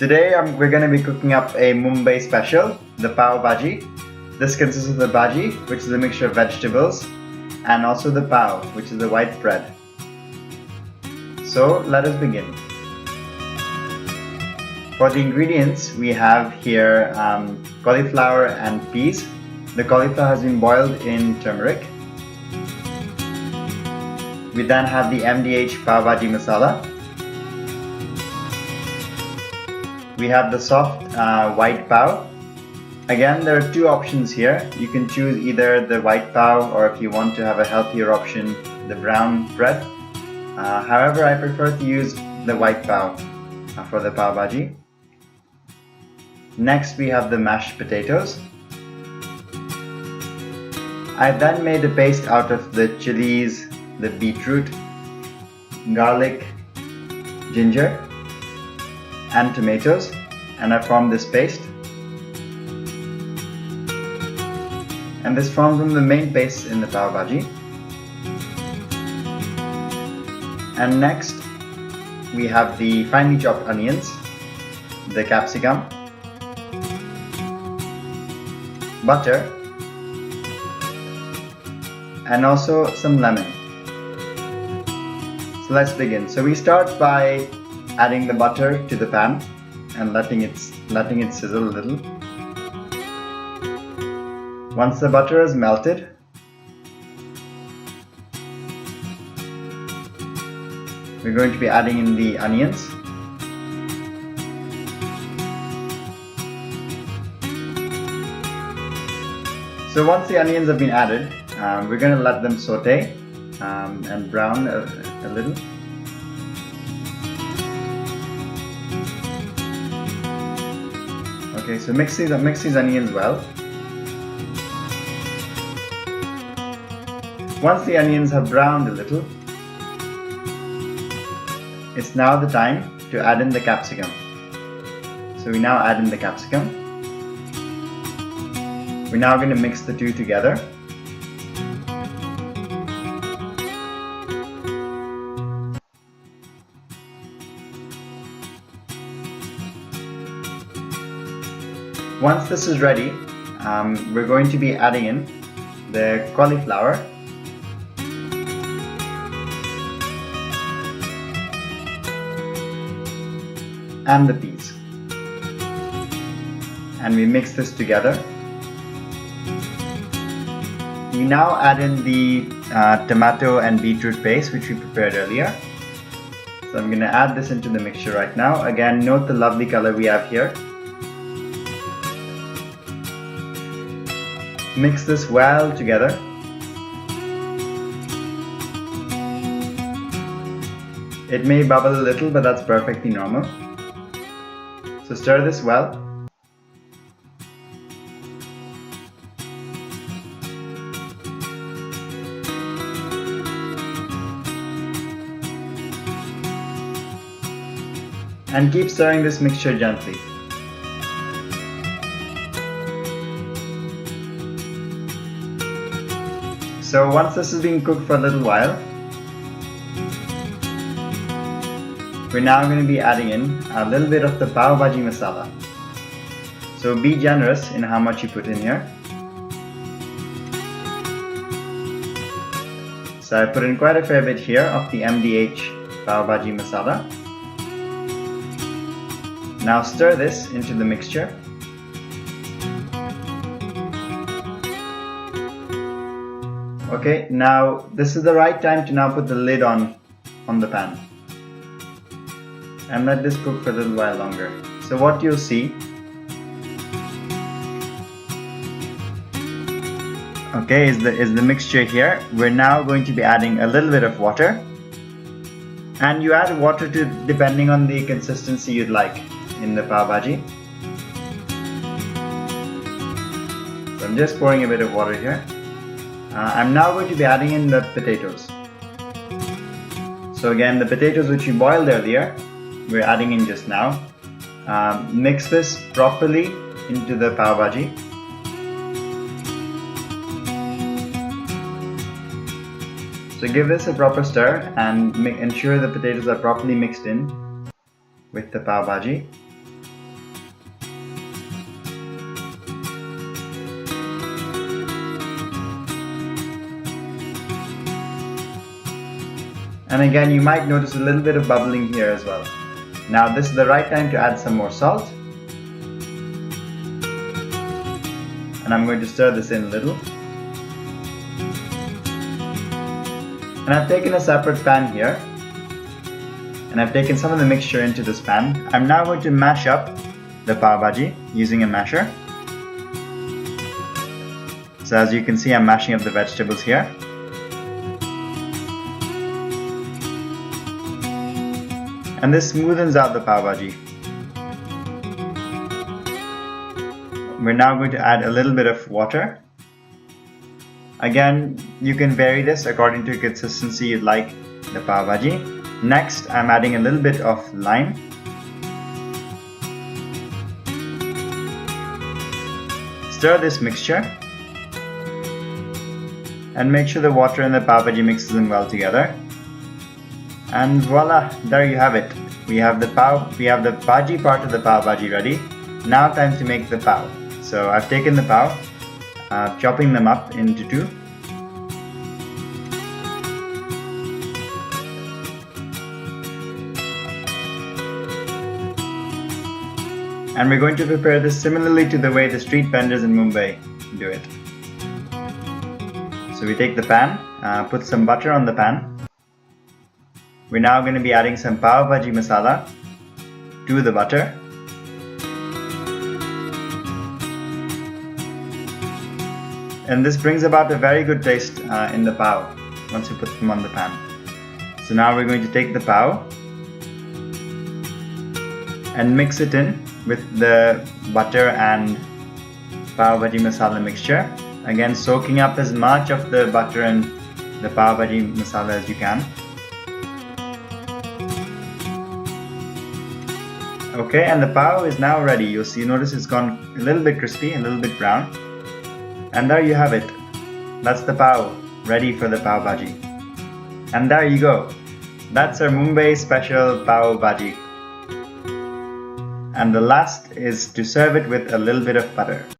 Today we're going to be cooking up a Mumbai special, the Pav Bhaji. This consists of the bhaji, which is a mixture of vegetables, and also the pav, which is the white bread. So let us begin. For the ingredients, we have here cauliflower and peas. The cauliflower has been boiled in turmeric. We then have the MDH Pav Bhaji masala. We have the soft white pav. Again, there are two options here. You can choose either the white pav, or if you want to have a healthier option, the brown bread. However, I prefer to use the white pav for the Pav Bhaji. Next, we have the mashed potatoes. I then made a paste out of the chilies, the beetroot, garlic, ginger, and tomatoes, and I formed this paste. And this forms from the main paste in the Pav Bhaji. And next, we have the finely chopped onions, the capsicum, butter, and also some lemon. So let's begin. So we start by adding the butter to the pan and letting it sizzle a little. Once the butter is melted, we're going to be adding in the onions. So once the onions have been added, we're going to let them saute and brown a little. Okay, so mix these onions well. Once the onions have browned a little, it's now the time to add in the capsicum. So we now add in the capsicum. We're now going to mix the two together. Once this is ready, we're going to be adding in the cauliflower, and the peas, and we mix this together. We now add in the tomato and beetroot paste which we prepared earlier. So I'm going to add this into the mixture right now. Again, note the lovely color we have here. Mix this well together. It may bubble a little, but that's perfectly normal. So stir this well. And keep stirring this mixture gently. So once this has been cooked for a little while, we're now going to be adding in a little bit of the Pav Bhaji masala. So be generous in how much you put in here. So I put in quite a fair bit here of the MDH Pav Bhaji masala. Now stir this into the mixture. Okay, now this is the right time to now put the lid on the pan and let this cook for a little while longer. So what you'll see, okay, is the mixture here. We're now going to be adding a little bit of water, and you add water to depending on the consistency you'd like in the Pav Bhaji. So I'm just pouring a bit of water here. I'm now going to be adding in the potatoes. So again, the potatoes which we boiled earlier, we're adding in just now. Mix this properly into the Pav Bhaji. So give this a proper stir and ensure the potatoes are properly mixed in with the Pav Bhaji. And again, you might notice a little bit of bubbling here as well. Now this is the right time to add some more salt. And I'm going to stir this in a little. And I've taken a separate pan here. And I've taken some of the mixture into this pan. I'm now going to mash up the Pav Bhaji using a masher. So as you can see, I'm mashing up the vegetables here. And this smoothens out the Pav Bhaji. We're now going to add a little bit of water. Again, you can vary this according to the consistency you'd like the Pav Bhaji. Next, I'm adding a little bit of lime. Stir this mixture. And make sure the water and the Pav Bhaji mixes in well together. And voila, there you have it. We have the bhaji part of the Pav Bhaji ready. Now time to make the pav. So I've taken the pav, chopping them up into two. And we're going to prepare this similarly to the way the street vendors in Mumbai do it. So we take the pan, put some butter on the pan. We're now going to be adding some Pav Bhaji masala to the butter. And this brings about a very good taste in the pav once you put them on the pan. So now we're going to take the pav and mix it in with the butter and Pav Bhaji masala mixture. Again, soaking up as much of the butter and the Pav Bhaji masala as you can. Okay, and the pav is now ready. You'll see, notice it's gone a little bit crispy, a little bit brown. And there you have it. That's the pav, ready for the Pav Bhaji. And there you go. That's our Mumbai special Pav Bhaji. And the last is to serve it with a little bit of butter.